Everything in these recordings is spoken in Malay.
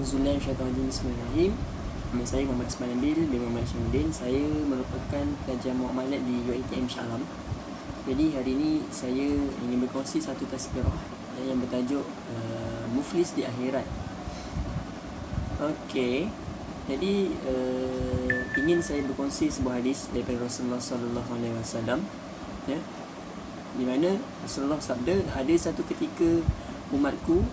Auzubillahi Bismillahirrahmanirrahim. Nama saya Muhammad Ismail Nabil bin Muhammad Syamuddin. Saya merupakan pelajar muamalat di UiTM Shah Alam. Jadi hari ini saya ingin berkongsi satu tazkirah yang bertajuk Muflis di Akhirat. Okey. Jadi ingin saya berkongsi sebuah hadis daripada Rasulullah sallallahu alaihi wasallam, ya. Di mana Rasulullah sabda, ada satu ketika umatku,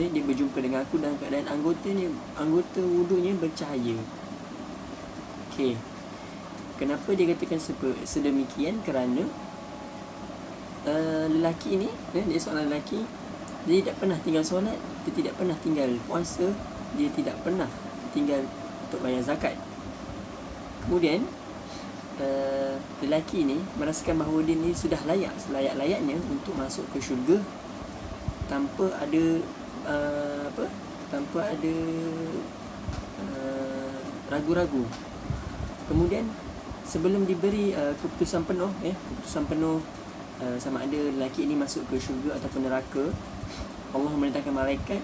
dia berjumpa dengan aku dalam keadaan anggota wudunya bercahaya. Okey. Kenapa dia katakan sedemikian? Kerana lelaki ni, dia seorang lelaki, dia tidak pernah tinggal solat, dia tidak pernah tinggal puasa, dia tidak pernah tinggal untuk bayar zakat. Kemudian lelaki ni merasakan bahawa dia ni sudah layak, selayak-layaknya untuk masuk ke syurga tanpa ada ragu-ragu. Kemudian sebelum diberi keputusan penuh, sama ada lelaki ini masuk ke syurga ataupun neraka, Allah memerintahkan malaikat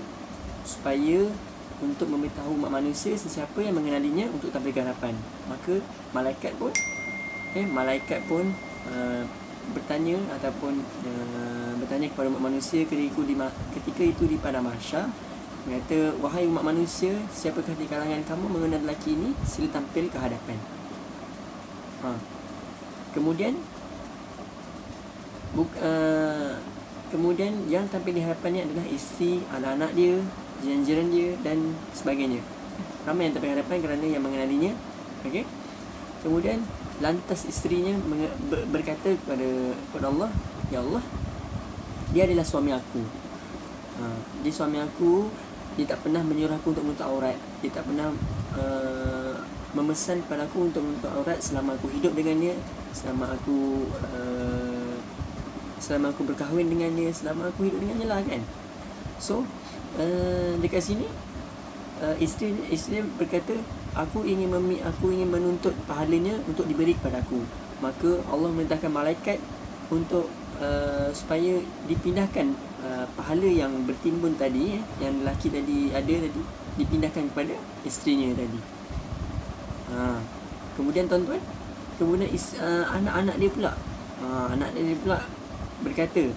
supaya untuk memberitahu umat manusia sesiapa yang mengenalinya untuk tampil ke hadapan. Maka malaikat pun bertanya ataupun bertanya kepada umat manusia ketika itu di padang mahsyar, mengata, wahai umat manusia, siapakah di kalangan kamu mengenal lelaki ini, sila tampil ke hadapan. Kemudian yang tampil di hadapannya adalah isteri, anak-anak dia, jiran-jiran dia dan sebagainya. Ramai yang tampil di hadapan kerana yang mengenalinya. Okey. Kemudian lantas isterinya berkata kepada Allah, ya Allah, dia adalah suami aku. Dia suami aku, dia tak pernah menyuruh aku untuk menutup aurat, dia tak pernah memesan kepada aku untuk menutup aurat selama aku hidup dengannya, selama aku berkahwin dengannya, selama aku hidup dengannya lah, kan. So dekat sini isteri berkata, aku ingin menuntut pahalanya untuk diberi kepada aku. Maka Allah memerintahkan malaikat untuk supaya dipindahkan pahala yang bertimbun tadi, yang lelaki tadi dipindahkan kepada isterinya tadi. Kemudian tuan-tuan, anak-anak dia pula berkata,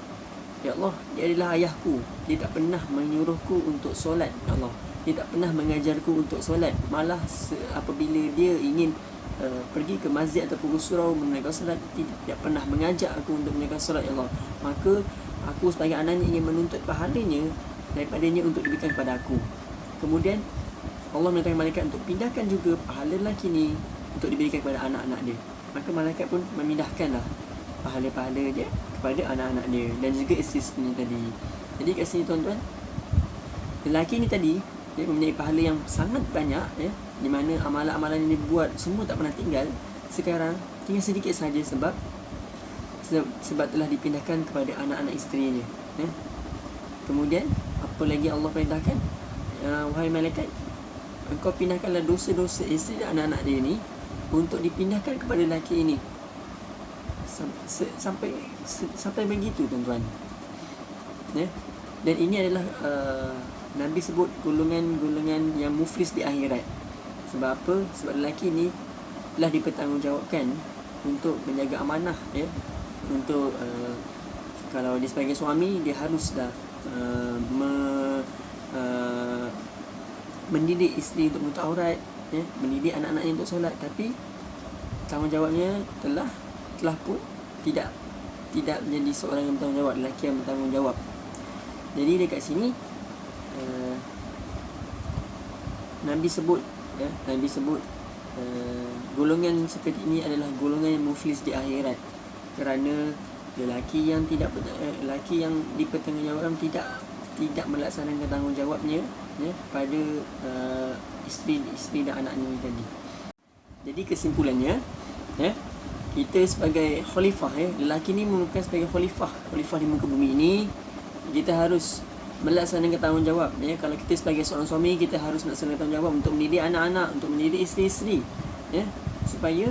ya Allah, dia adalah ayahku, dia tak pernah menyuruhku untuk solat, ya Allah, dia tak pernah mengajarku untuk solat, malah apabila dia ingin pergi ke masjid ataupun ke surau menunaikan solat, tidak pernah mengajak aku untuk menunaikan solat, ya Allah. Maka aku sebagai anaknya ingin menuntut pahalanya daripadanya untuk diberikan kepada aku. Kemudian Allah memerintahkan malaikat untuk pindahkan juga pahala lelaki ni untuk diberikan kepada anak-anak dia. Maka malaikat pun memindahkanlah pahala-pahala dia kepada anak-anak dia dan juga isteri tadi. Jadi kat sini tuan-tuan, lelaki ni tadi dia mempunyai pahala yang sangat banyak, ya, di mana amalan-amalan yang dia buat semua tak pernah tinggal. Sekarang tinggal sedikit saja sebab telah dipindahkan kepada anak-anak isterinya, ya. Kemudian apa lagi Allah perintahkan? Wahai malaikat, engkau pindahkanlah dosa-dosa isteri dan anak-anak dia ni untuk dipindahkan kepada lelaki ini. Sampai begitu tuan-tuan, ya. Dan ini adalah Nabi sebut golongan yang muflis di akhirat. Sebab apa? Sebab lelaki ni telah dipertanggungjawabkan untuk menjaga amanah, ya. Untuk kalau dia sebagai suami, dia haruslah mendidik isteri untuk menutup aurat, ya, mendidik anak-anaknya untuk solat. Tapi tanggungjawabnya telah pun tidak menjadi seorang yang bertanggungjawab, lelaki yang bertanggungjawab. Jadi dekat sini Nabi sebut golongan seperti ini adalah golongan yang muflis di akhirat, kerana lelaki yang dipertanggungjawabkan tidak melaksanakan tanggungjawabnya, ya, pada isteri dan anaknya tadi. Jadi kesimpulannya, ya, kita sebagai khalifah, ya, lelaki ni merupakan sebagai khalifah di muka bumi ini. Kita harus melaksanakan tanggungjawab, ya. Kalau kita sebagai seorang suami, kita harus melaksanakan tanggungjawab untuk mendidik anak-anak, untuk mendidik isteri-isteri, ya, supaya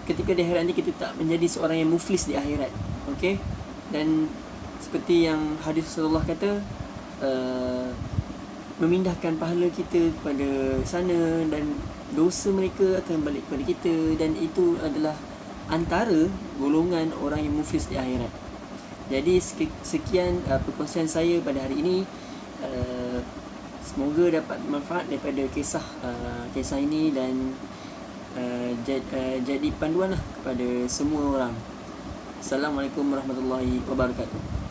ketika di akhirat nanti kita tak menjadi seorang yang muflis di akhirat. Okey. Dan seperti yang hadis Rasulullah kata, memindahkan pahala kita kepada sana, dan dosa mereka akan balik kepada kita, dan itu adalah antara golongan orang yang muflis di akhirat. Jadi sekian perkongsian saya pada hari ini. Semoga dapat manfaat daripada kisah ini, dan jadi panduan lah kepada semua orang. Assalamualaikum warahmatullahi wabarakatuh.